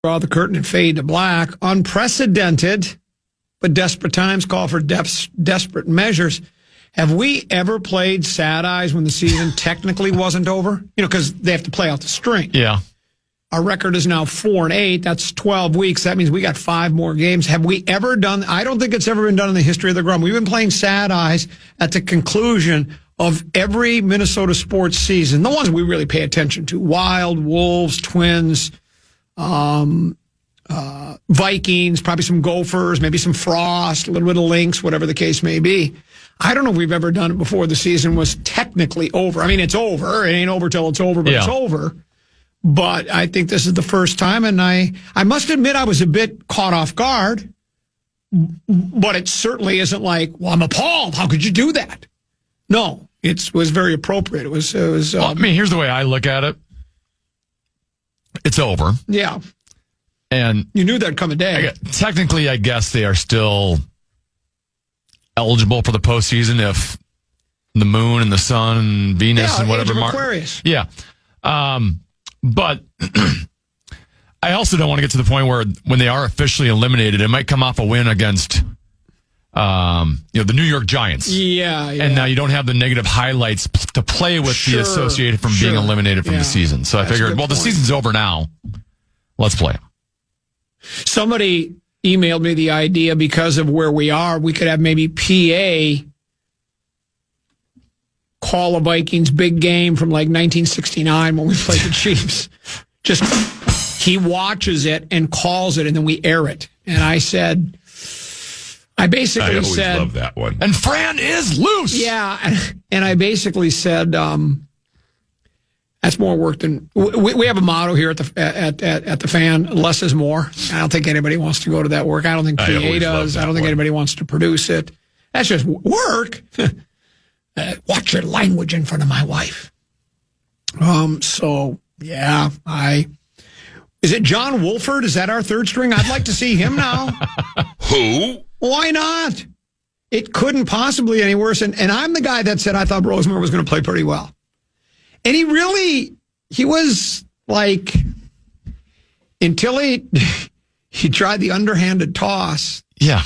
draw the curtain and fade to black. Unprecedented, but desperate times call for desperate measures. Have we ever played Sad Eyes when the season technically wasn't over? Because they have to play out the string. Yeah. Our record is now 4-8. That's 12 weeks. That means we got 5 more games. Have we ever done? I don't think it's ever been done in the history of the Grum. We've been playing Sad Eyes at the conclusion of every Minnesota sports season. The ones we really pay attention to: Wild, Wolves, Twins, Vikings, probably some Gophers, maybe some Frost, a little bit of Lynx, whatever the case may be. I don't know if we've ever done it before the season was technically over. I mean, it's over. It ain't over till it's over, but it's over. But I think this is the first time, and I must admit I was a bit caught off guard, but it certainly isn't like, well, I'm appalled. How could you do that? No, it was very appropriate. It was. Well, I mean, here's the way I look at it. It's over. Yeah. And you knew there'd come a day. Technically, I guess they are still eligible for the postseason if the moon and the sun and Venus and whatever. Aquarius. Yeah. But I also don't want to get to the point where when they are officially eliminated, it might come off a win against the New York Giants. Yeah. And now you don't have the negative highlights to play with the associated from being eliminated from the season. So I figured, the season's over now. Let's play. Somebody emailed me the idea, because of where we are, we could have maybe PA call a Vikings big game from like 1969 when we played the Chiefs. Just he watches it and calls it, and then we air it. And I basically always said, love that one. And Fran is loose. Yeah, and I basically said, that's more work than we have a motto here at the fan: less is more. I don't think anybody wants to go to that work. I don't think PA does. I don't think anybody wants to produce it. That's just work. Watch your language in front of my wife. So yeah, is it John Wolford? Is that our third string? I'd like to see him now. Who? Why not? It couldn't possibly be any worse. And I'm the guy that said I thought Rosemore was going to play pretty well. And he was like, until he tried the underhanded toss. Yeah.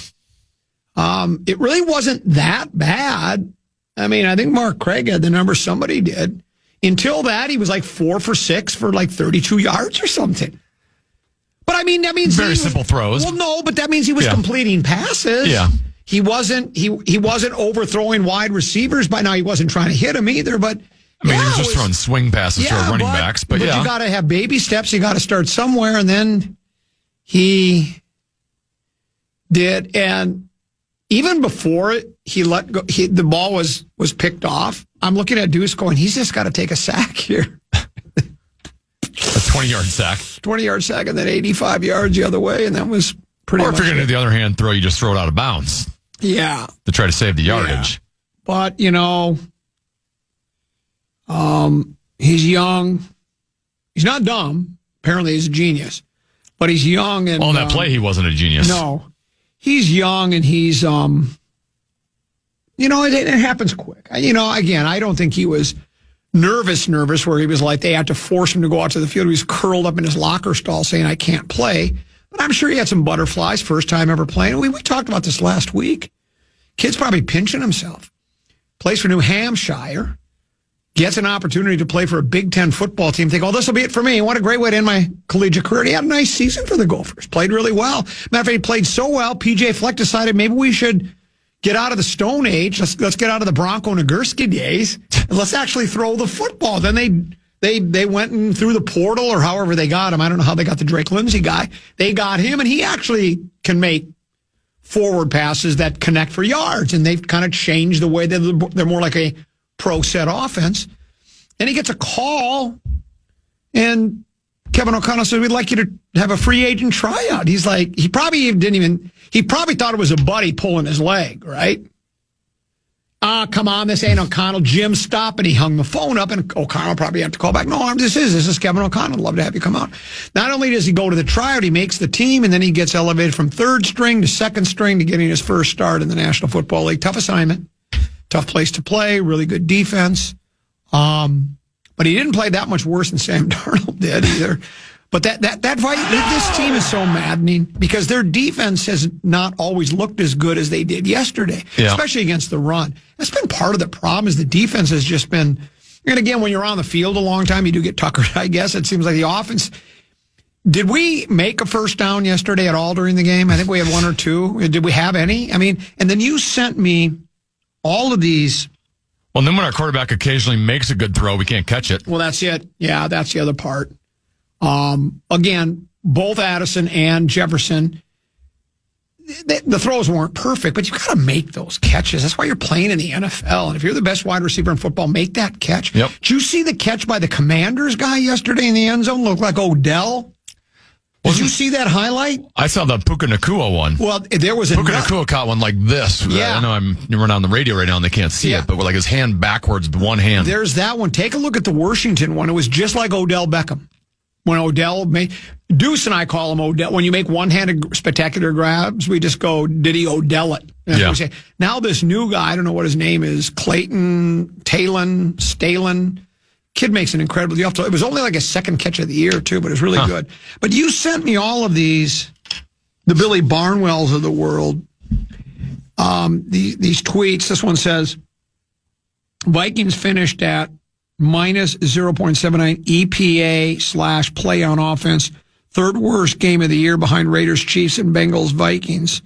It really wasn't that bad. I mean, I think Mark Craig had the number, somebody did. Until that, he was like 4 for 6 for like 32 yards or something. But I mean, that means very simple throws. Well, no, but that means he was completing passes. Yeah. He wasn't overthrowing wide receivers. By now, he wasn't trying to hit them either, but I mean, he was just throwing swing passes to running backs. But you got to have baby steps. You got to start somewhere. And then he did. And even before he let go, the ball was picked off. I'm looking at Deuce going, he's just got to take a sack here. A 20-yard sack. 20-yard sack, and then 85 yards the other way. And that was pretty much. Or if you're going to, the other hand, you just throw it out of bounds. Yeah. To try to save the yardage. Yeah. But, he's young. He's not dumb. Apparently, he's a genius. But he's young. And on that play, he wasn't a genius. No. He's young, and he's, it happens quick. Again, I don't think he was nervous where he was like, they had to force him to go out to the field. He was curled up in his locker stall saying, I can't play. But I'm sure he had some butterflies, first time ever playing. We talked about this last week. Kid's probably pinching himself. Plays for New Hampshire. Gets an opportunity to play for a Big Ten football team. Think, this will be it for me. What a great way to end my collegiate career. He had a nice season for the Gophers. Played really well. Matter of fact, he played so well, P.J. Fleck decided maybe we should get out of the Stone Age. Let's get out of the Bronco Nagurski days. And let's actually throw the football. Then they went and through the portal, or however they got him. I don't know how they got the Drake Lindsay guy. They got him, and he actually can make forward passes that connect for yards. And they've kind of changed the way they're more like a pro set offense. And he gets a call, and Kevin O'Connell said, we'd like you to have a free agent tryout. He's like, he probably thought it was a buddy pulling his leg, right? Come on, this ain't O'Connell. Jim, stop. And he hung the phone up, and O'Connell probably had to call back. No, this is Kevin O'Connell. I'd love to have you come out. Not only does he go to the tryout, he makes the team, and then he gets elevated from third string to second string to getting his first start in the National Football League. Tough assignment, tough place to play, really good defense. But he didn't play that much worse than Sam Darnold did either. But that fight, this team is so maddening because their defense has not always looked as good as they did yesterday, especially against the run. That's been part of the problem is the defense has just been, and again, when you're on the field a long time, you do get tuckered, I guess. It seems like the offense. Did we make a first down yesterday at all during the game? I think we had one or two. Did we have any? I mean, and then you sent me all of these. Well, and then when our quarterback occasionally makes a good throw, we can't catch it. Well, that's it. Yeah, that's the other part. Again, both Addison and Jefferson, the throws weren't perfect, but you've got to make those catches. That's why you're playing in the NFL. And if you're the best wide receiver in football, make that catch. Yep. Did you see the catch by the Commanders guy yesterday in the end zone? Looked like Odell. Did you see that highlight? I saw the Puka Nacua one. Well, there was a Puka Nacua caught one like this. Yeah. I know I'm running on the radio right now and they can't see it, but with like his hand backwards with one hand. There's that one. Take a look at the Washington one. It was just like Odell Beckham. When Odell made, Deuce and I call him Odell. When you make one-handed spectacular grabs, we just go, did he Odell it? We say. Now this new guy, I don't know what his name is, Stalin. Kid makes an incredible deal. It was only like a second catch of the year, too, but it was really good. But you sent me all of these, the Billy Barnwells of the world, these tweets. This one says, Vikings finished at minus 0.79 EPA / play on offense. Third worst game of the year behind Raiders, Chiefs, and Bengals, Vikings.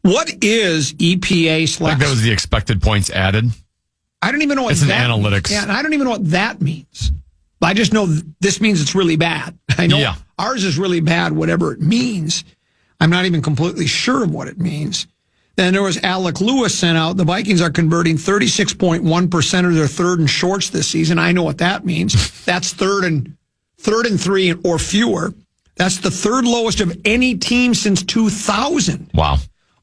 What is EPA / I think that was the expected points added. I don't even know what it's that an analytics. Yeah, and I don't even know what that means. I just know this means it's really bad. I know ours is really bad, whatever it means. I'm not even completely sure of what it means. Then there was Alec Lewis sent out. The Vikings are converting 36.1% of their third and shorts this season. I know what that means. That's third and 3 or fewer. That's the third lowest of any team since 2000. Wow.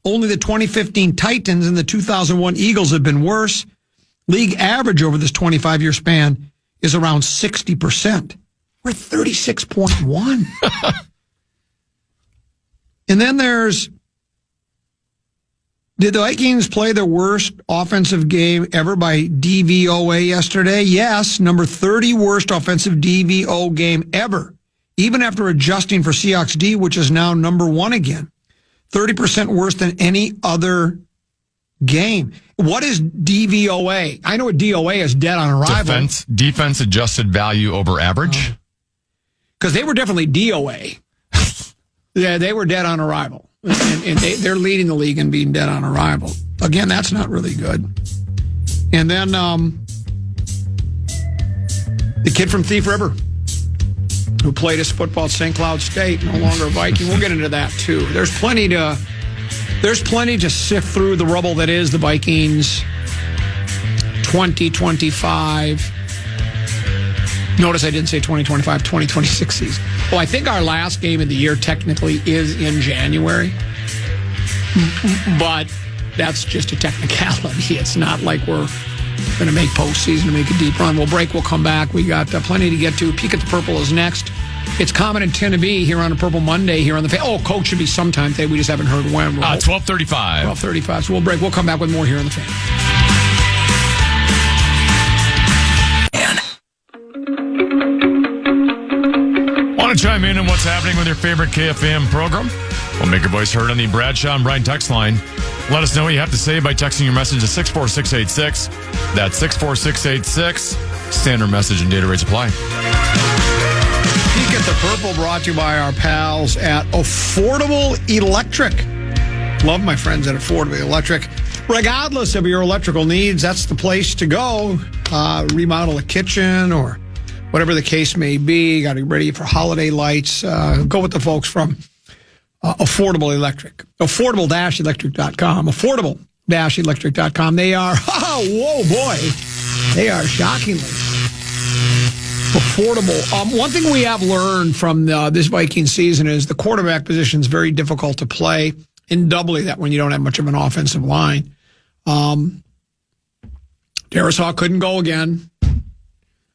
Only the 2015 Titans and the 2001 Eagles have been worse. League average over this 25-year span is around 60%. We're 36.1. And then there's, did the Vikings play their worst offensive game ever by DVOA yesterday? Yes, number 30 worst offensive DVO game ever, even after adjusting for Seahawks D, which is now number 1 again. 30% worse than any other game. What is DVOA? I know what DOA is, dead on arrival. Defense adjusted value over average. Because they were definitely DOA. Yeah, they were dead on arrival. And they're leading the league in being dead on arrival. Again, that's not really good. And then the kid from Thief River who played his football at St. Cloud State, no longer a Viking. We'll get into that, too. There's plenty to sift through the rubble that is the Vikings 2025. Notice I didn't say 2025, 2026 season. Well, I think our last game of the year technically is in January. But that's just a technicality. It's not like we're going to make postseason to make a deep run. We'll break. We'll come back. We got plenty to get to. Peek at the Purple is next. It's Common and Tennessee here on a Purple Monday here on the fan. Oh, Coach should be sometime today. We just haven't heard when. 12:35. 12:35. So we'll break. We'll come back with more here on the fan. Want to chime in on what's happening with your favorite KFAN program? We'll make your voice heard on the Bradshaw and Brian text line. Let us know what you have to say by texting your message to 64686. That's 64686. Standard message and data rates apply. Peek at the Purple brought to you by our pals at Affordable Electric. Love my friends at Affordable Electric. Regardless of your electrical needs, that's the place to go. Remodel a kitchen or whatever the case may be. Got to get ready for holiday lights. Go with the folks from Affordable Electric. Affordable-electric.com. Affordable-electric.com. They are, whoa, boy. They are shockingly affordable. One thing we have learned from this Viking season is the quarterback position is very difficult to play, and doubly that when you don't have much of an offensive line. Darisaw couldn't go again.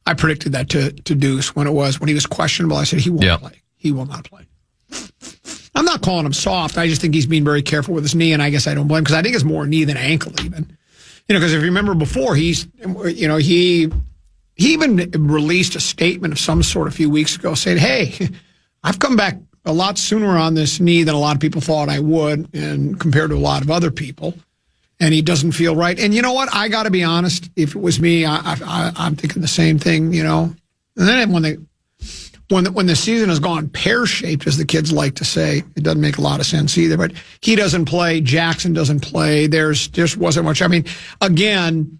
I predicted that to Deuce when he was questionable. I said he won't play. He will not play. I'm not calling him soft. I just think he's being very careful with his knee, and I guess I don't blame him because I think it's more knee than ankle even. Because if you remember before, he even released a statement of some sort a few weeks ago saying, hey, I've come back a lot sooner on this knee than a lot of people thought I would, and compared to a lot of other people. And he doesn't feel right. And you know what? I got to be honest. If it was me, I'm thinking the same thing. And then when the season has gone pear-shaped, as the kids like to say, it doesn't make a lot of sense either. But he doesn't play. Jackson doesn't play. There's just wasn't much. I mean, again,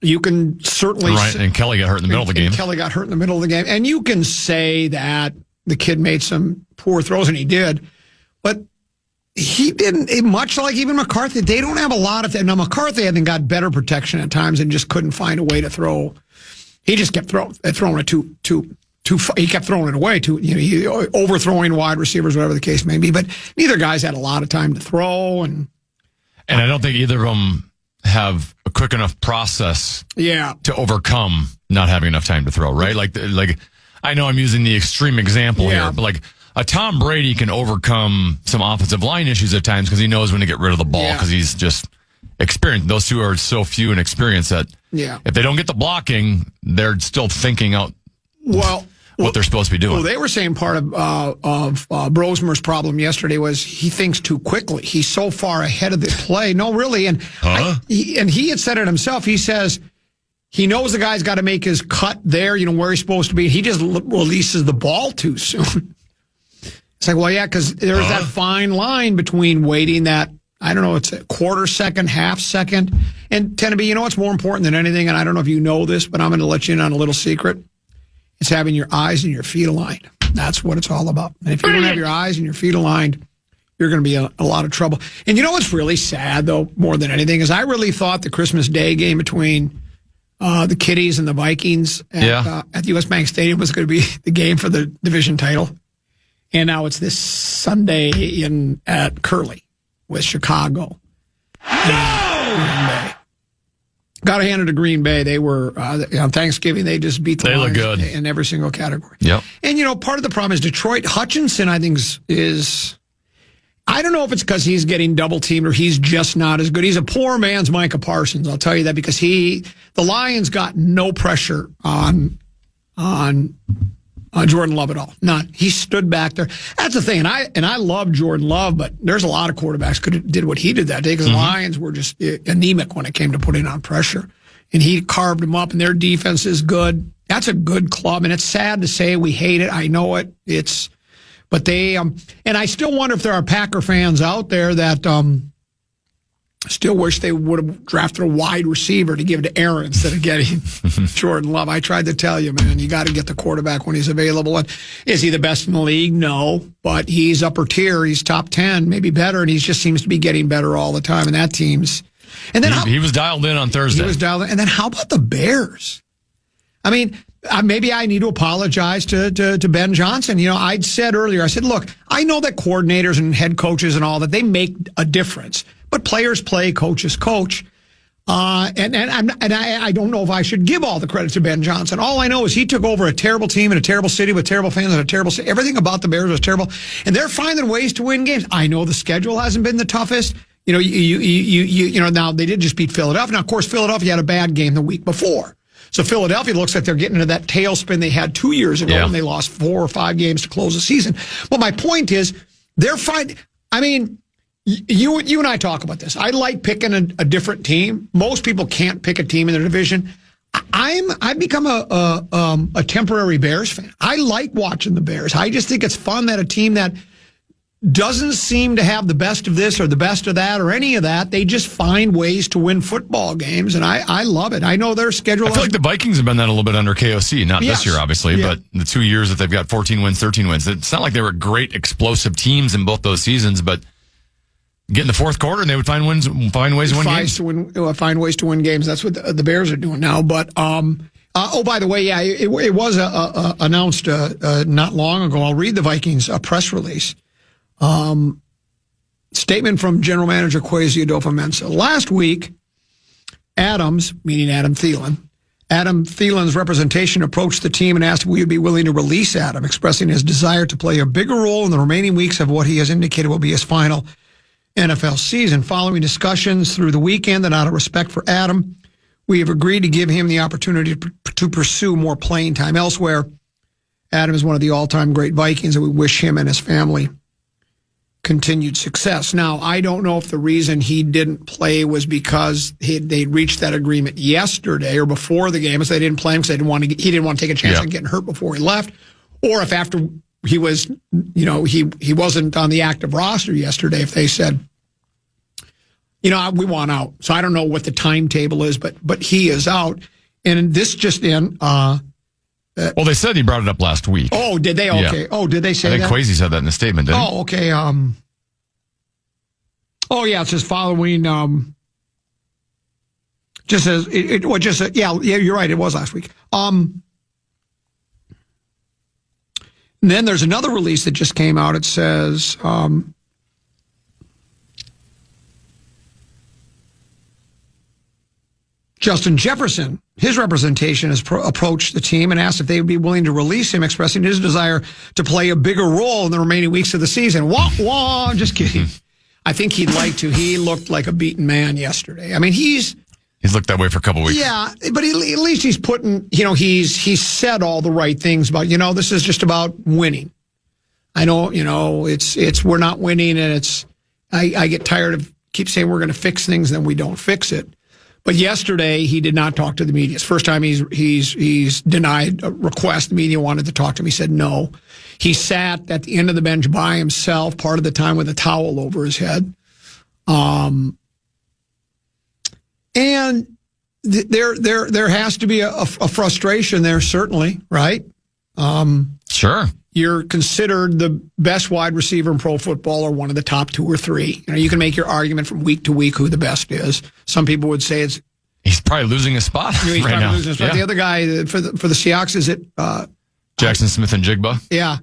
you can certainly right. And Kelly got hurt in the middle of the game. Kelly got hurt in the middle of the game, and you can say that the kid made some poor throws, and he did, but he didn't. Much like even McCarthy, they don't have a lot of that. Now McCarthy, I think, got better protection at times and just couldn't find a way to throw. He just kept throwing it too. He kept throwing it away he overthrowing wide receivers, whatever the case may be. But neither guy's had a lot of time to throw, and I don't think either of them have a quick enough process to overcome not having enough time to throw, right? Like I know I'm using the extreme example here, but like a Tom Brady can overcome some offensive line issues at times because he knows when to get rid of the ball because he's just experienced. Those two are so few in experience that if they don't get the blocking, they're still thinking out what they're supposed to be doing. Well, they were saying part of Brosmer's problem yesterday was he thinks too quickly. He's so far ahead of the play. No, really. And he had said it himself. He says he knows the guy's got to make his cut there, where he's supposed to be. He just releases the ball too soon. It's like, well, yeah, because there's that fine line between waiting that, I don't know, it's a quarter second, half second. And tend to be, what's more important than anything, and I don't know if you know this, but I'm going to let you in on a little secret. It's having your eyes and your feet aligned. That's what it's all about. And if you don't have your eyes and your feet aligned, you're going to be in a lot of trouble. And what's really sad, though, more than anything, is I really thought the Christmas Day game between the Kitties and the Vikings at the U.S. Bank Stadium was going to be the game for the division title. And now it's this Sunday at Curly with Chicago. No! Got to hand it to Green Bay. They were, on Thanksgiving, they just beat the Lions good in every single category. Yep. And, part of the problem is Detroit. Hutchinson, I think, is I don't know if it's because he's getting double-teamed or he's just not as good. He's a poor man's Micah Parsons, I'll tell you that, because the Lions got no pressure on Jordan Love at all. None. He stood back there. That's the thing. And I love Jordan Love, but there's a lot of quarterbacks did what he did that day because the Lions were just anemic when it came to putting on pressure. And he carved them up, and their defense is good. That's a good club, and it's sad to say we hate it. I know it. But they and I still wonder if there are Packer fans out there that still wish they would have drafted a wide receiver to give to Aaron instead of getting Jordan Love. I tried to tell you, man, you got to get the quarterback when he's available. And is he the best in the league? No, but he's upper tier. He's top 10, maybe better, and he just seems to be getting better all the time. And that team's... And then he was dialed in on Thursday. He was dialed in. And then how about the Bears? I mean, maybe I need to apologize to Ben Johnson. I'd said earlier, I said, look, I know that coordinators and head coaches and all that, they make a difference. But players play, coaches coach. And I don't know if I should give all the credit to Ben Johnson. All I know is he took over a terrible team in a terrible city with terrible fans and a terrible city. Everything about the Bears was terrible. And they're finding ways to win games. I know the schedule hasn't been the toughest. Now they did just beat Philadelphia. Now, of course, Philadelphia had a bad game the week before. So Philadelphia looks like they're getting into that tailspin they had 2 years ago when they lost 4 or 5 games to close the season. But my point is, they're fine. I mean, you and I talk about this. I like picking a different team. Most people can't pick a team in their division. I've become a temporary Bears fan. I like watching the Bears. I just think it's fun that a team that doesn't seem to have the best of this or the best of that or any of that, they just find ways to win football games, and I love it. I know their schedule. I feel like the Vikings have been that a little bit under KOC, not this year, obviously, but the 2 years that they've got 14 wins, 13 wins. It's not like they were great explosive teams in both those seasons, but get in the fourth quarter and they would find ways to win games. Find ways to win games. That's what the Bears are doing now. But by the way, it was announced not long ago. I'll read the Vikings press release. Statement from General Manager Kwesi Adolfo-Mensah. Last week, Adams, meaning Adam Thielen's representation approached the team and asked if we would be willing to release Adam, expressing his desire to play a bigger role in the remaining weeks of what he has indicated will be his final NFL season. Following discussions through the weekend and out of respect for Adam, we have agreed to give him the opportunity to pursue more playing time elsewhere. Adam is one of the all-time great Vikings, and we wish him and his family continued success. Now, I don't know if the reason he didn't play was because they reached that agreement yesterday or before the game, so they didn't play him because he didn't want to take a chance on getting hurt before he left, or if after he was, he wasn't on the active roster yesterday, if they said, we want out. So I don't know what the timetable is, but he is out. And this just in. Well, they said he brought it up last week. Oh, did they? Okay. Yeah. Oh, did they say that? I think Kwesi said that in a statement, didn't he? Oh, okay. Oh, yeah, it says following. Just says yeah, you're right. It was last week. And then there's another release that just came out. It says, Justin Jefferson, his representation has approached the team and asked if they would be willing to release him, expressing his desire to play a bigger role in the remaining weeks of the season. Wah, wah, I'm just kidding. I think he'd like to. He looked like a beaten man yesterday. I mean, he's looked that way for a couple of weeks. Yeah, but at least he's putting, he's said all the right things about, this is just about winning. I know, it's we're not winning, and I get tired of keep saying we're going to fix things, and then we don't fix it. But yesterday, he did not talk to the media. It's the first time he's denied a request. The media wanted to talk to him. He said no. He sat at the end of the bench by himself, part of the time with a towel over his head. And there has to be a frustration there, certainly, right? Sure. You're considered the best wide receiver in pro football, or one of the top 2 or 3. You can make your argument from week to week who the best is. Some people would say he's probably losing a spot right now. Losing a spot. Yeah. The other guy for the Seahawks, is it Jackson Smith and Jigba? Yeah.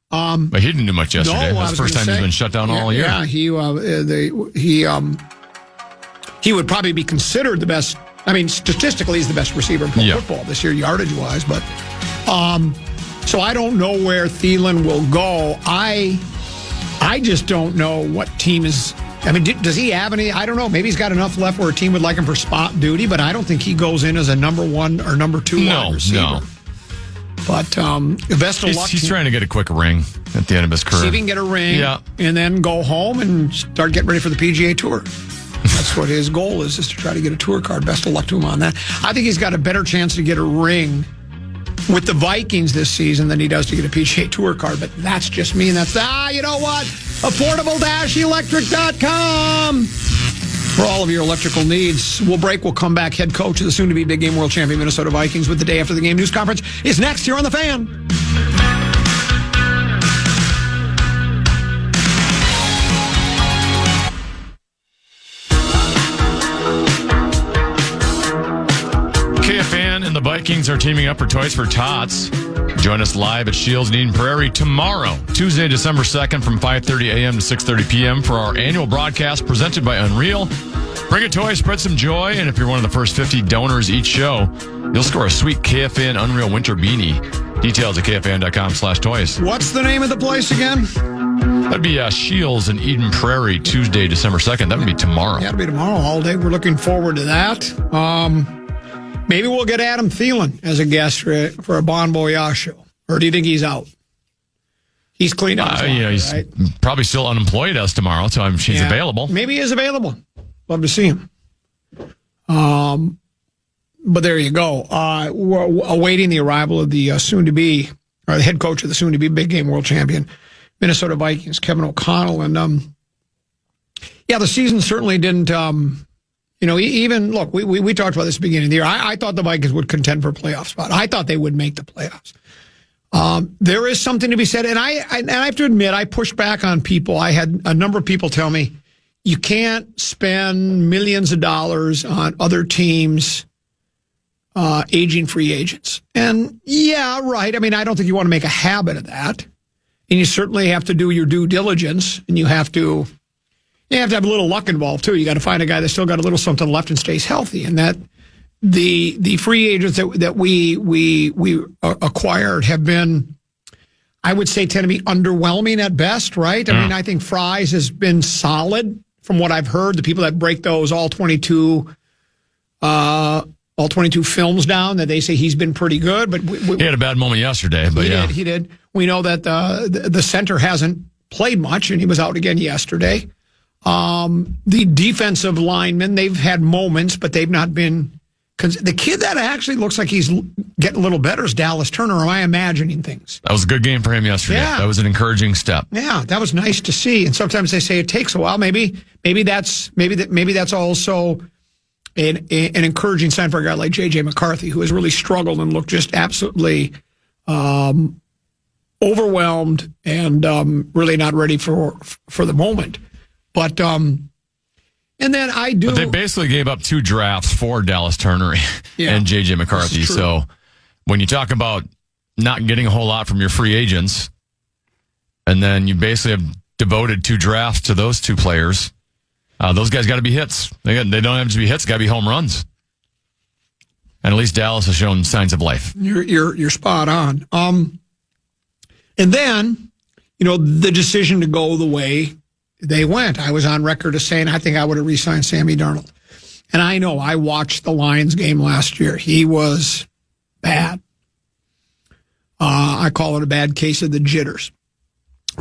But he didn't do much yesterday. That's the first time he's been shut down all year. Yeah, he would probably be considered the best. I mean, statistically, he's the best receiver in pro football this year, yardage-wise. But so I don't know where Thielen will go. I just don't know what team is. I mean, does he have any? I don't know. Maybe he's got enough left where a team would like him for spot duty, but I don't think he goes in as a number 1 or number 2 wide receiver. No. But best of luck. He's trying to get a quick ring at the end of his career. See if he can get a ring, and then go home and start getting ready for the PGA Tour. That's what his goal is to try to get a tour card. Best of luck to him on that. I think he's got a better chance to get a ring with the Vikings this season than he does to get a PGA Tour card. But that's just me, and that's, you know what? Affordable-electric.com for all of your electrical needs. We'll break. We'll come back. Head coach of the soon-to-be big game world champion Minnesota Vikings with the day after the game news conference is next here on The Fan. KFAN and the Vikings are teaming up for Toys for Tots. Join us live at Shields in Eden Prairie tomorrow, Tuesday, December 2nd from 5:30 a.m. to 6:30 p.m. for our annual broadcast presented by Unreal. Bring a toy, spread some joy, and if you're one of the first 50 donors each show, you'll score a sweet KFAN Unreal Winter Beanie. Details at KFAN.com/toys. What's the name of the place again? That'd be Shields in Eden Prairie, Tuesday, December 2nd. That would be tomorrow. Yeah, it'll be tomorrow all day. We're looking forward to that. Maybe we'll get Adam Thielen as a guest for a Bon Voyage show. Or do you think he's out? He's cleaned up his line, he's right? Probably still unemployed as tomorrow, so he's available. Maybe he is available. Love to see him. But there you go. We're awaiting the arrival of the the head coach of the soon-to-be big game world champion, Minnesota Vikings, Kevin O'Connell. And, the season certainly didn't, even, look, we talked about this at the beginning of the year. I thought the Vikings would contend for a playoff spot. I thought they would make the playoffs. There is something to be said. And I have to admit, I pushed back on people. I had a number of people tell me, you can't spend millions of dollars on other teams' aging free agents. And yeah, right. I mean, I don't think you want to make a habit of that. And you certainly have to do your due diligence, and you have to have a little luck involved too. You got to find a guy that's still got a little something left and stays healthy. And that the free agents that we acquired have been, I would say, tend to be underwhelming at best, right? I mean, I think Fries has been solid from what I've heard. The people that break those all 22 all 22 films down that they say he's been pretty good. But he had a bad moment yesterday, but he did. We know that the center hasn't played much, and he was out again yesterday. The defensive linemen, they've had moments, but they've not been. The kid that actually looks like he's getting a little better is Dallas Turner. Or am I imagining things? That was a good game for him yesterday. Yeah. That was an encouraging step. Yeah, that was nice to see. And sometimes they say it takes a while. Maybe that's also an encouraging sign for a guy like J.J. McCarthy, who has really struggled and looked just absolutely overwhelmed and really not ready for the moment. But and then But they basically gave up 2 drafts for Dallas Turner and J.J. McCarthy. So when you talk about not getting a whole lot from your free agents, and then you basically have devoted 2 drafts to those 2 players, those guys got to be hits. They don't have to be hits; got to be home runs. And at least Dallas has shown signs of life. You're spot on. And then, the decision to go the way they went. I was on record as saying I think I would have re-signed Sammy Darnold. And I know I watched the Lions game last year. He was bad. I call it a bad case of the jitters.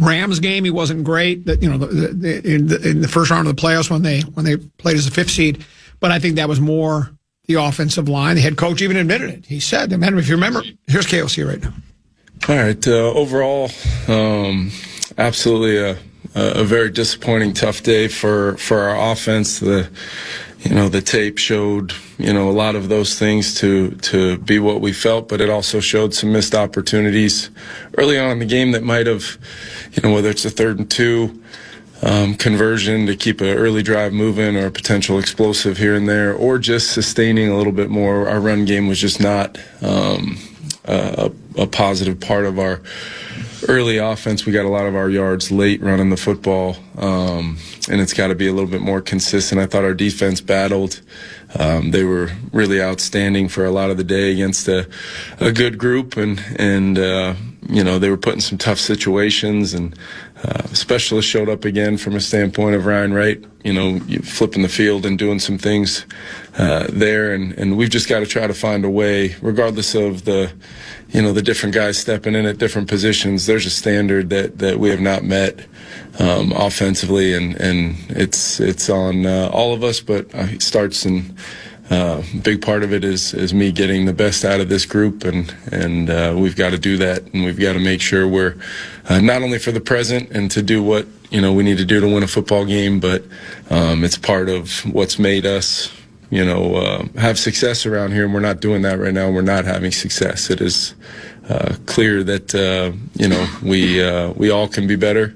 Rams game, he wasn't great. In the first round of the playoffs when they played as a 5th seed, but I think that was more the offensive line. The head coach even admitted it. He said, if you remember, here's KOC right now. All right. Overall, absolutely a very disappointing, tough day for our offense. The tape showed, a lot of those things to be what we felt, but it also showed some missed opportunities early on in the game that might have, whether it's a 3rd and 2 conversion to keep an early drive moving or a potential explosive here and there, or just sustaining a little bit more. Our run game was just not a positive part of our early offense. We got a lot of our yards late running the football, and it's got to be a little bit more consistent. I thought our defense battled. They were really outstanding for a lot of the day against a good group, and they were put in some tough situations, and specialists showed up again from a standpoint of Ryan Wright, flipping the field and doing some things there, and we've just got to try to find a way, regardless of the different guys stepping in at different positions. There's a standard that we have not met offensively, and it's on all of us, but it starts in big part of it is me getting the best out of this group, and we've got to do that, and we've got to make sure we're not only for the present and to do what we need to do to win a football game, but it's part of what's made us have success around here, and we're not doing that right now. We're not having success. It is clear that we all can be better,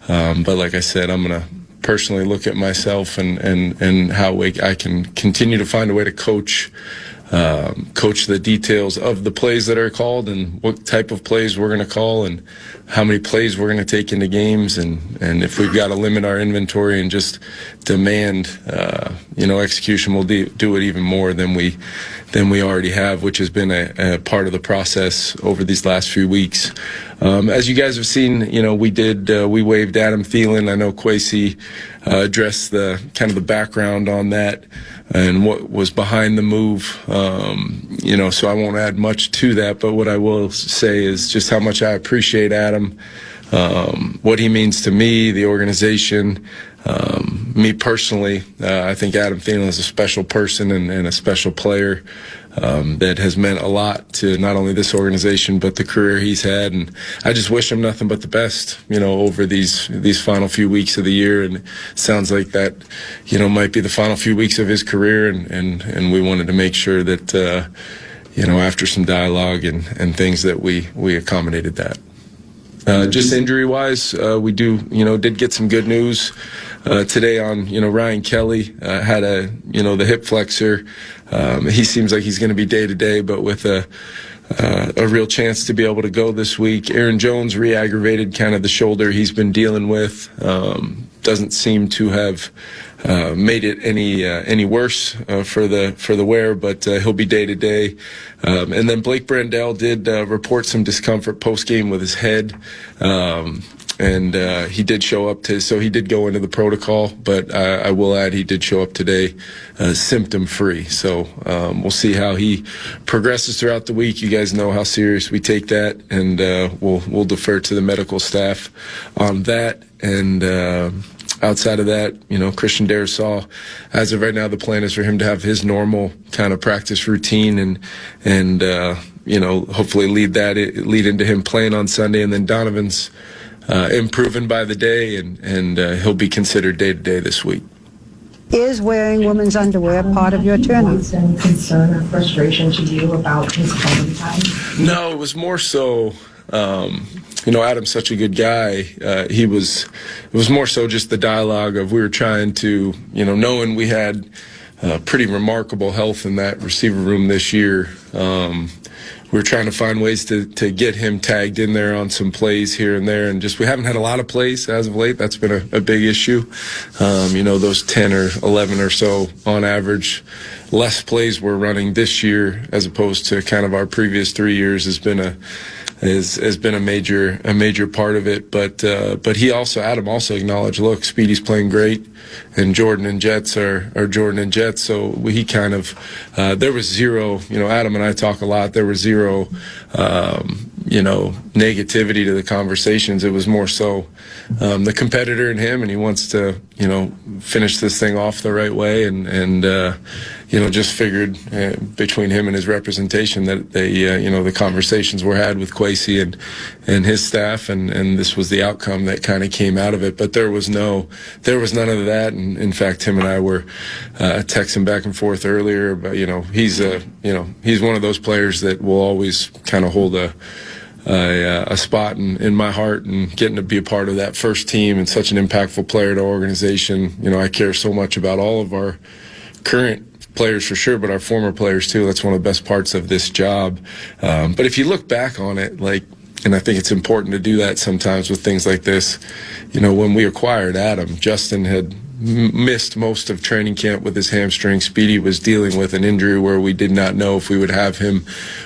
but like I said, I'm gonna personally look at myself and how I can continue to find a way to coach the details of the plays that are called and what type of plays we're going to call and how many plays we're going to take into games, and if we've got to limit our inventory and just demand execution, we'll do it even more than we already have, which has been a part of the process over these last few weeks. As you guys have seen, we waived Adam Thielen. I know Kwesi addressed the kind of the background on that and what was behind the move. So I won't add much to that, but what I will say is just how much I appreciate Adam, what he means to me, the organization, me personally. I think Adam Thielen is a special person and a special player that has meant a lot to not only this organization but the career he's had, and I just wish him nothing but the best over these final few weeks of the year. And it sounds like that might be the final few weeks of his career, and we wanted to make sure that after some dialogue and things that we accommodated that. Just injury-wise, we did get some good news today on Ryan Kelly had the hip flexor. He seems like he's going to be day-to-day, but with a real chance to be able to go this week. Aaron Jones re-aggravated kind of the shoulder he's been dealing with. Doesn't seem to have made it any worse for the wear, but he'll be day-to-day. And then Blake Brandell did report some discomfort post-game with his head. he did show up so he did go into the protocol, but I will add he did show up today symptom free. So we'll see how he progresses throughout the week. You guys know how serious we take that, and we'll defer to the medical staff on that. And outside of that, Christian Darrisaw, as of right now, the plan is for him to have his normal kind of practice routine and hopefully lead into him playing on Sunday. And then Donovan's improving by the day, and he'll be considered day-to-day this week. Is wearing women's underwear part of your turnout? Was there any concern or frustration to you about his playing time? No, it was more so, Adam's such a good guy. It was more so just the dialogue of we were trying to, knowing we had pretty remarkable health in that receiver room this year. We were trying to find ways to get him tagged in there on some plays here and there, and just we haven't had a lot of plays as of late. That's been a big issue. Those 10 or 11 or so on average, less plays we're running this year as opposed to kind of our previous 3 years has been a major part of it. But Adam also acknowledged, look, Speedy's playing great, and Jordan and Jets are Jordan and Jets. So he kind of there was zero. Adam and I talk a lot. There was zero negativity to the conversations. It was more so the competitor in him, and he wants to finish this thing off the right way, and just figured between him and his representation that they the conversations were had with KOC and his staff, and this was the outcome that kind of came out of it. But there was none of that, and in fact him and I were texting back and forth earlier. But he's one of those players that will always kind of hold a spot in my heart, and getting to be a part of that first team and such an impactful player to our organization. I care so much about all of our current players for sure, but our former players too. That's one of the best parts of this job. But if you look back on it, and I think it's important to do that sometimes with things like this, when we acquired Adam, Justin had missed most of training camp with his hamstring. Speedy was dealing with an injury where we did not know if we would have him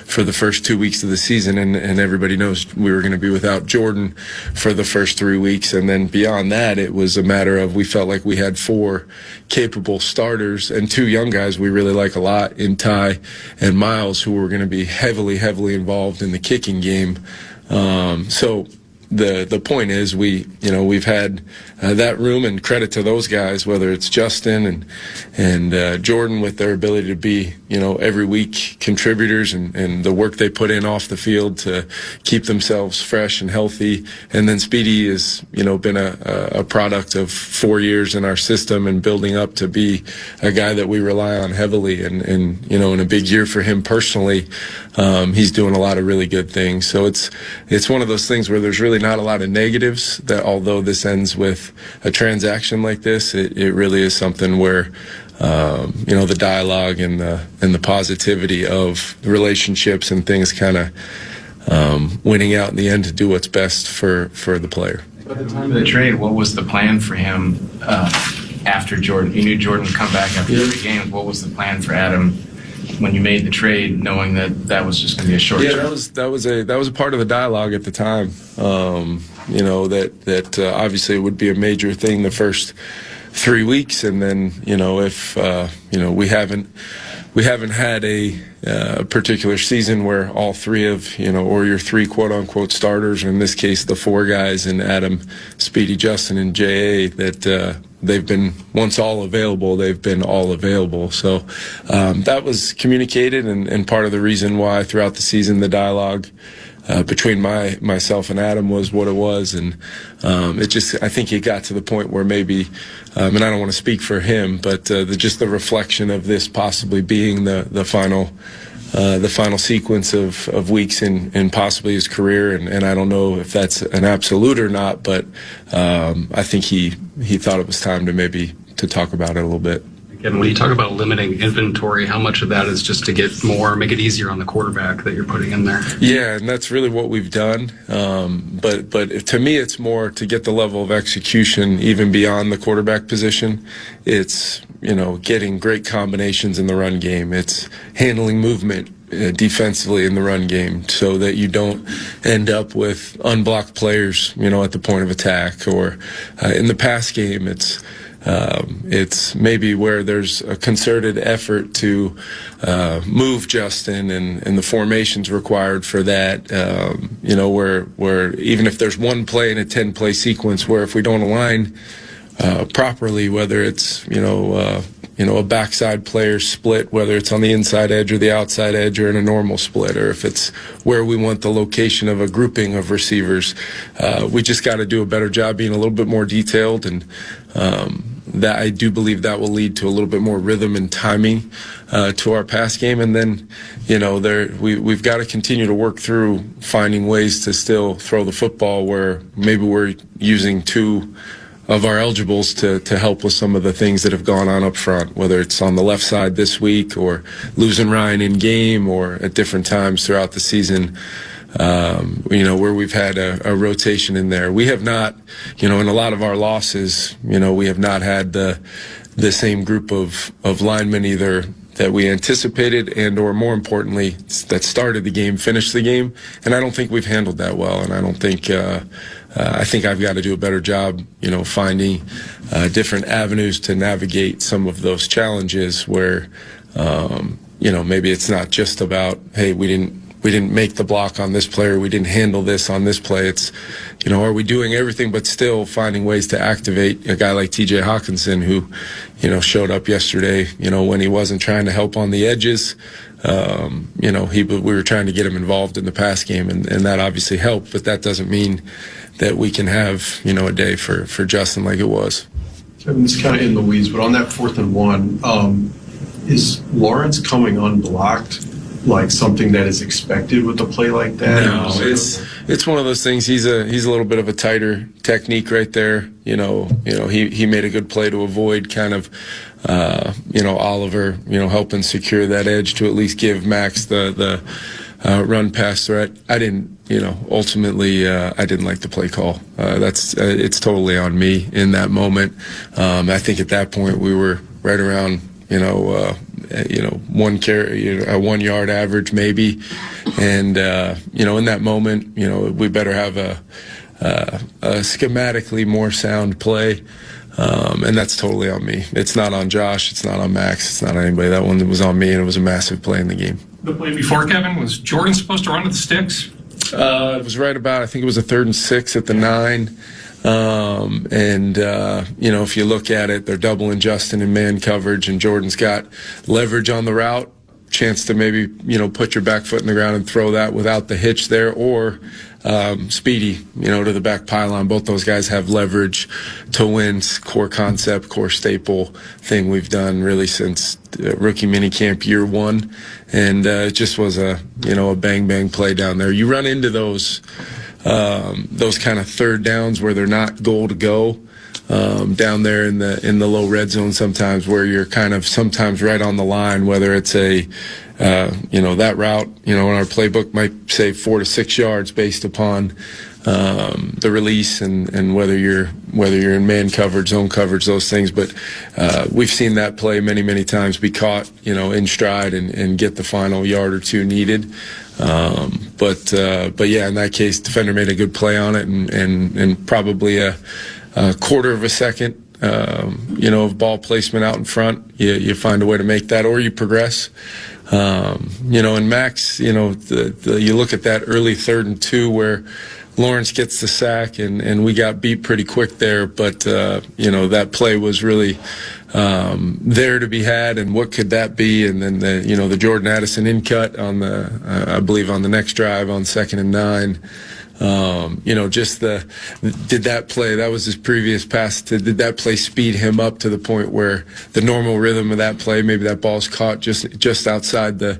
for the first 2 weeks of the season, and everybody knows we were going to be without Jordan for the first 3 weeks. And then beyond that, it was a matter of we felt like we had 4 capable starters and 2 young guys we really like a lot in Ty and Miles, who were going to be heavily involved in the kicking game. So the point is we've had that room, and credit to those guys, whether it's Justin and Jordan, with their ability to be every week contributors, and the work they put in off the field to keep themselves fresh and healthy. And then Speedy has been a product of 4 years in our system and building up to be a guy that we rely on heavily, and in a big year for him personally, he's doing a lot of really good things. So it's one of those things where there's really not a lot of negatives, that although this ends with a transaction like this, it really is something where the dialogue and the positivity of the relationships and things kind of winning out in the end to do what's best for the player. At the time of the trade, what was the plan for him after Jordan? You knew Jordan would come back after 3 games. What was the plan for Adam when you made the trade, knowing that was just going to be a short term? Yeah, that was a part of the dialogue at the time. That obviously it would be a major thing the first 3 weeks, and then if we haven't had a particular season where all 3 of or your 3 quote unquote starters, or in this case the 4 guys in Adam, Speedy, Justin, and J.A. that they've been, once all available, they've been all available. So that was communicated, and part of the reason why throughout the season the dialogue between myself and Adam was what it was, and I think it got to the point where maybe, and I don't want to speak for him, but just the reflection of this possibly being the final sequence of weeks in possibly his career, and I don't know if that's an absolute or not, but I think he thought it was time to talk about it a little bit. Again, when you talk about limiting inventory, how much of that is just to make it easier on the quarterback that you're putting in there? Yeah, and that's really what we've done. But to me, it's more to get the level of execution even beyond the quarterback position. It's getting great combinations in the run game. It's handling movement defensively in the run game, so that you don't end up with unblocked players, at the point of attack. Or in the pass game, it's maybe where there's a concerted effort to move Justin and the formations required for that. Where even if there's one play in a 10-play sequence, where if we don't align properly, whether it's a backside player split, whether it's on the inside edge or the outside edge or in a normal split, or if it's where we want the location of a grouping of receivers, we just got to do a better job being a little bit more detailed, and that I do believe that will lead to a little bit more rhythm and timing to our pass game. And then, we've got to continue to work through finding ways to still throw the football where maybe we're using two of our eligibles to help with some of the things that have gone on up front, whether it's on the left side this week or losing Ryan in game or at different times throughout the season, where we've had a rotation in there. We have not, in a lot of our losses, we have not had the same group of linemen either that we anticipated and or more importantly that started the game, finished the game, and I don't think we've handled that well, and I don't think I think I've got to do a better job, finding different avenues to navigate some of those challenges where, maybe it's not just about, hey, we didn't make the block on this player, we didn't handle this on this play. It's, are we doing everything but still finding ways to activate a guy like TJ Hawkinson who, showed up yesterday, when he wasn't trying to help on the edges. We were trying to get him involved in the pass game, and that obviously helped, but that doesn't mean that we can have, a day for Justin like it was. Kevin, this is kind of in the weeds, but on that 4th and 1, is Lawrence coming unblocked like something that is expected with a play like that? No, it's one of those things. He's a little bit of a tighter technique right there. He made a good play to avoid kind of Oliver, helping secure that edge to at least give Max the run pass threat. I didn't, ultimately, I didn't like the play call. It's totally on me in that moment. I think at that point we were right around, 1 carry, a 1 yard average maybe. And, in that moment, we better have a schematically more sound play. And that's totally on me. It's not on Josh. It's not on Max. It's not on anybody. That one was on me, and it was a massive play in the game. The play before, Kevin, was Jordan supposed to run to the sticks? It was right about, I think it was a 3rd and 6 at the 9. If you look at it, they're doubling Justin in man coverage, and Jordan's got leverage on the route, chance to maybe, put your back foot in the ground and throw that without the hitch there, or Speedy, to the back pylon. Both those guys have leverage to win. Core concept, core staple thing we've done really since rookie minicamp year 1. And it just was a bang bang play down there. You run into those kind of third downs where they're not goal to go. Down there in the low red zone sometimes, where you're kind of sometimes right on the line, whether it's that route, in our playbook might say 4 to 6 yards based upon the release and whether you're in man coverage, zone coverage, those things. But we've seen that play many times be caught, in stride and get the final yard or two needed. But yeah, in that case, defender made a good play on it and probably a quarter of a second, of ball placement out in front. You find a way to make that, or you progress. And Max, you look at that early 3rd and 2 where Lawrence gets the sack and we got beat pretty quick there. But, that play was really there to be had, and what could that be? And then the Jordan Addison in cut on I believe on the next drive on 2nd and 9. Did that play, that was his previous pass, did that play speed him up to the point where the normal rhythm of that play, maybe that ball's caught just outside the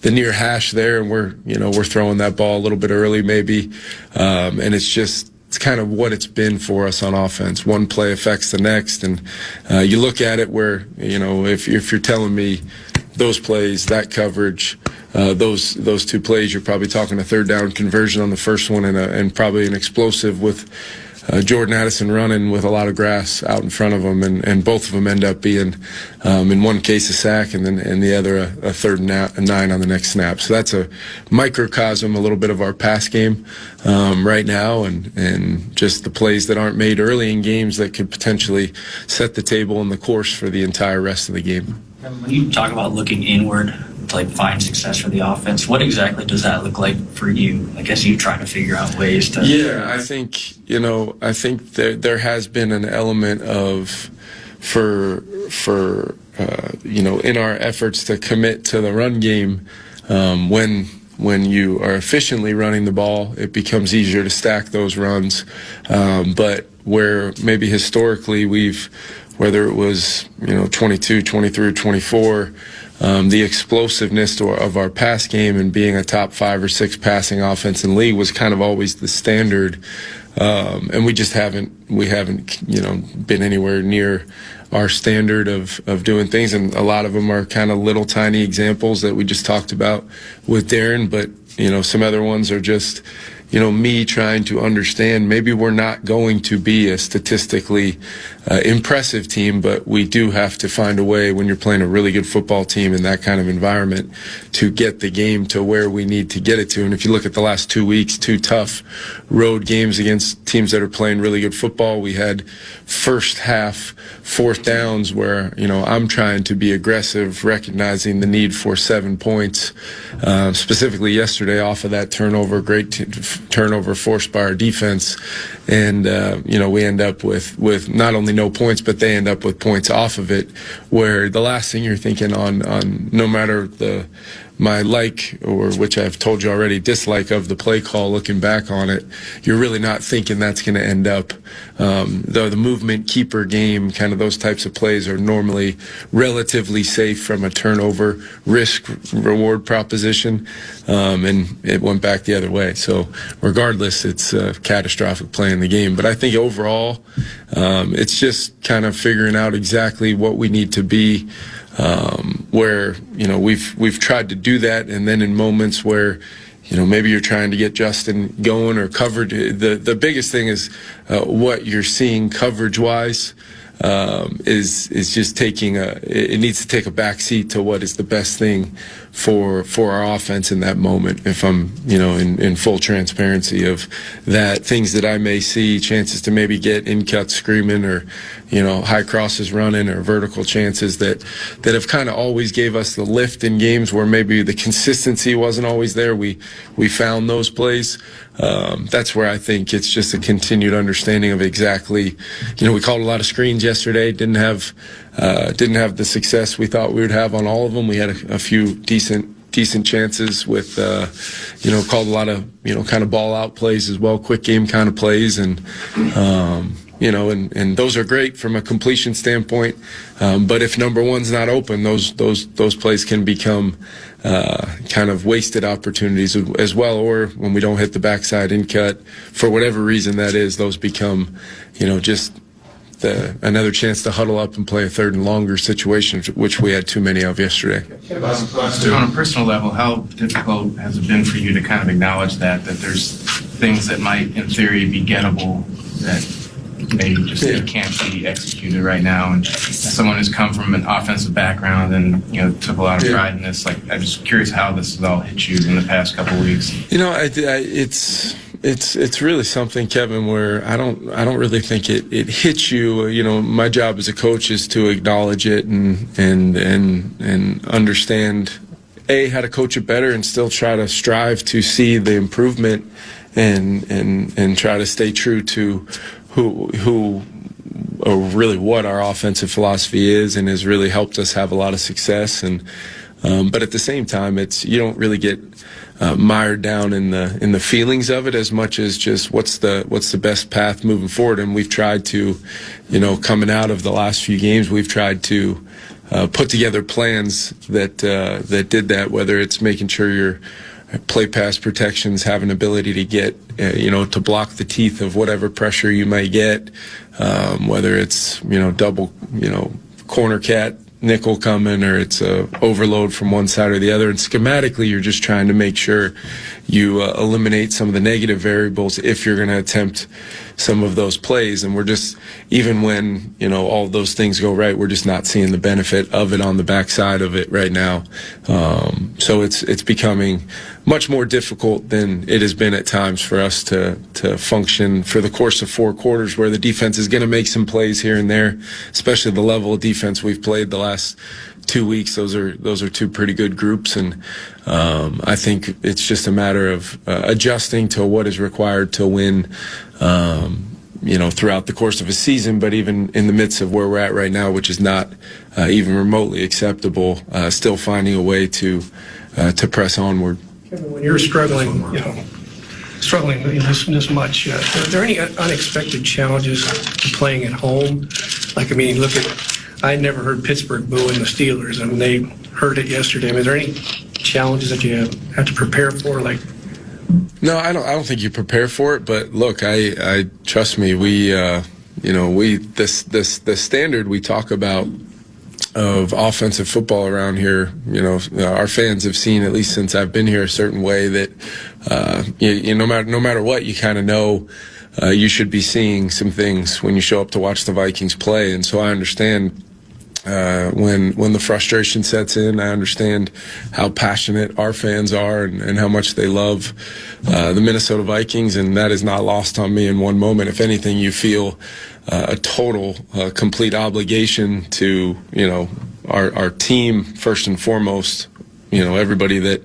near hash there, and we're throwing that ball a little bit early maybe, and it's kind of what it's been for us on offense. One play affects the next, and you look at it where, if you're telling me those plays, that coverage, those two plays, you're probably talking a third down conversion on the first one and probably an explosive with Jordan Addison running with a lot of grass out in front of him, and both of them end up being, in one case, a sack, and then in the other a third and 9 on the next snap. So that's a microcosm, a little bit of our pass game right now, and just the plays that aren't made early in games that could potentially set the table and the course for the entire rest of the game. When you talk about looking inward to like find success for the offense, what exactly does that look like for you? I guess you trying to figure out ways to. Yeah, I think there has been an element of in our efforts to commit to the run game, when you are efficiently running the ball, it becomes easier to stack those runs. But where maybe historically whether it was 22, 23, or 24, the explosiveness of our pass game and being a top 5 or 6 passing offense in the league was kind of always the standard, and we haven't been anywhere near our standard of doing things, and a lot of them are kind of little tiny examples that we just talked about with Darren, but some other ones are just me trying to understand maybe we're not going to be a statistically impressive team, but we do have to find a way when you're playing a really good football team in that kind of environment to get the game to where we need to get it to. And if you look at the last 2 weeks, 2 tough road games against teams that are playing really good football, we had first half 4th downs where, I'm trying to be aggressive, recognizing the need for 7 points, specifically yesterday off of that turnover, turnover forced by our defense, and we end up with not only no points, but they end up with points off of it, where the last thing you're thinking on no matter my or which I've told you already, dislike of the play call, looking back on it, you're really not thinking that's going to end up, the movement keeper game, kind of those types of plays are normally relatively safe from a turnover risk reward proposition, and it went back the other way. So regardless, it's a catastrophic play in the game. But I think overall, it's just kind of figuring out exactly what we need to be, where we've tried to do that, and then in moments where maybe you're trying to get Justin going or covered, the biggest thing is what you're seeing coverage wise is just it needs to take a back seat to what is the best thing for our offense in that moment. If I'm in full transparency of that, things that I may see, chances to maybe get in cuts screaming, or high crosses running, or vertical chances that have kind of always gave us the lift in games where maybe the consistency wasn't always there. We found those plays. That's where I think it's just a continued understanding of exactly, we called a lot of screens yesterday, didn't have the success we thought we would have on all of them. We had a few decent chances with, called a lot of, kind of ball out plays as well, quick game kind of plays, and those are great from a completion standpoint. But if number one's not open, those plays can become kind of wasted opportunities as well. Or when we don't hit the backside in cut, for whatever reason that is, those become, just another chance to huddle up and play a third and longer situation, which we had too many of yesterday. On a personal level, how difficult has it been for you to kind of acknowledge that there's things that might, in theory, be gettable that maybe just can't be executed right now? And as someone who's come from an offensive background and took a lot of pride in this, I'm just curious how this has all hit you in the past couple of weeks. It's really something, Kevin, where I don't really think it hits you. My job as a coach is to acknowledge it and understand how to coach it better, and still try to strive to see the improvement and try to stay true to who or really what our offensive philosophy is, and has really helped us have a lot of success. And but at the same time, you don't really get mired down in the feelings of it as much as just what's the best path moving forward. And we've tried to, coming out of the last few games, we've tried to put together plans that did that, whether it's making sure your play pass protections have an ability to get, to block the teeth of whatever pressure you might get, whether it's, double, corner cat nickel coming or it's a overload from one side or the other. And schematically, you're just trying to make sure you eliminate some of the negative variables if you're going to attempt some of those plays. And we're just, even when, all of those things go right, we're just not seeing the benefit of it on the backside of it right now. So it's becoming much more difficult than it has been at times for us to function for the course of 4 quarters, where the defense is going to make some plays here and there, especially the level of defense we've played the last 2 weeks. Those are 2 pretty good groups, and I think it's just a matter of adjusting to what is required to win, throughout the course of a season, but even in the midst of where we're at right now, which is not even remotely acceptable, still finding a way to press onward. Kevin, when you're struggling this much, are there any unexpected challenges to playing at home? I never heard Pittsburgh booing the Steelers. I mean, they heard it yesterday. I mean, are there any challenges that you have to prepare for? No, I don't think you prepare for it. But look, I trust me. The standard we talk about of offensive football around here, our fans have seen, at least since I've been here, a certain way that no matter what, you kind of know you should be seeing some things when you show up to watch the Vikings play. And so I understand when the frustration sets in. I understand how passionate our fans are and how much they love the Minnesota Vikings, and that is not lost on me in one moment. If anything, you feel a total, complete obligation to, our team first and foremost, everybody that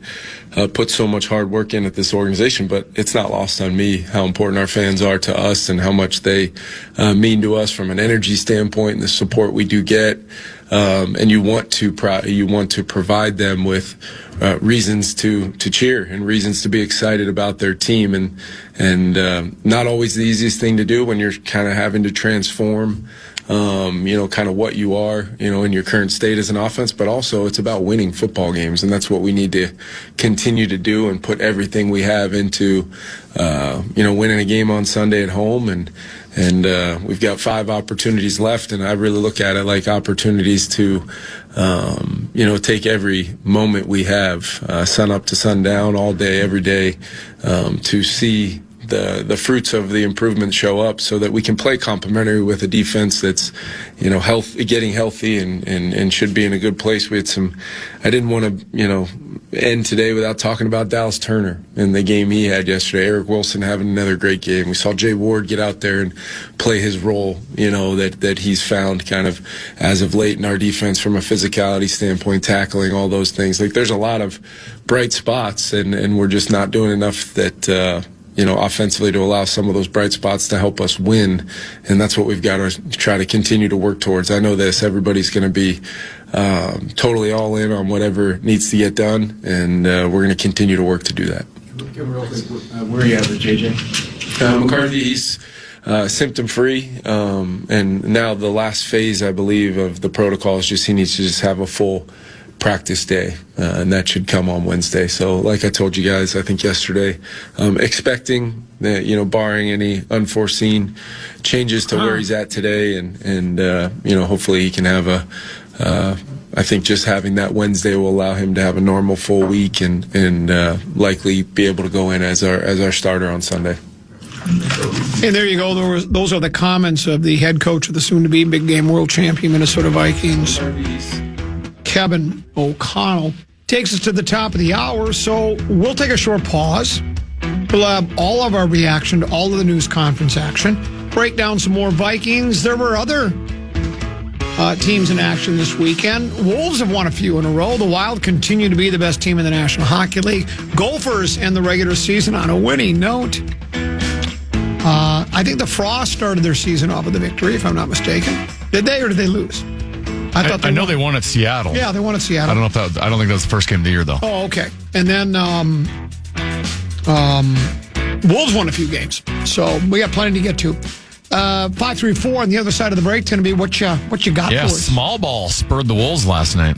puts so much hard work in at this organization. But it's not lost on me how important our fans are to us and how much they mean to us from an energy standpoint and the support we do get. And you want to provide them with reasons to cheer and reasons to be excited about their team, and not always the easiest thing to do when you're kind of having to transform kind of what you are, in your current state as an offense, but also it's about winning football games. And that's what we need to continue to do and put everything we have into, winning a game on Sunday at home. And we've got 5 opportunities left, and I really look at it like opportunities to, take every moment we have, sun up to sundown, all day, every day, to see the fruits of the improvement show up, so that we can play complementary with a defense that's, getting healthy and should be in a good place. We had I didn't want to, end today without talking about Dallas Turner and the game he had yesterday. Eric Wilson having another great game. We saw Jay Ward get out there and play his role, that he's found kind of as of late in our defense from a physicality standpoint, tackling, all those things. There's a lot of bright spots, and we're just not doing enough that, offensively to allow some of those bright spots to help us win. And that's what we've got to try to continue to work towards. I know everybody's going to be totally all in on whatever needs to get done, and we're going to continue to work to do that. Where are you at with JJ? McCarthy, he's symptom-free, and now the last phase, I believe, of the protocol is he needs to just have a full practice day, and that should come on Wednesday. So like I told you guys, I think yesterday, expecting that, barring any unforeseen changes to where he's at today, and hopefully he can have I think just having that Wednesday will allow him to have a normal full week and likely be able to go in as our starter on Sunday. And there you go. Those are the comments of the head coach of the soon-to-be big game world champion Minnesota Vikings, Kevin O'Connell. Takes us to the top of the hour, so we'll take a short pause. We'll have all of our reaction to all of the news conference action, break down some more Vikings. There were other teams in action this weekend. Wolves have won a few in a row. The Wild continue to be the best team in the National Hockey League. Gophers end the regular season on a winning note. I think the Frost started their season off with a victory, if I'm not mistaken. Did they, or did they lose? I know they won at Seattle. Yeah, they won at Seattle. I don't think that was the first game of the year, though. Oh, okay. And then Wolves won a few games, so we got plenty to get to. 5-3-4 on the other side of the break. Going to be what you got for us. Yeah, small ball spurred the Wolves last night.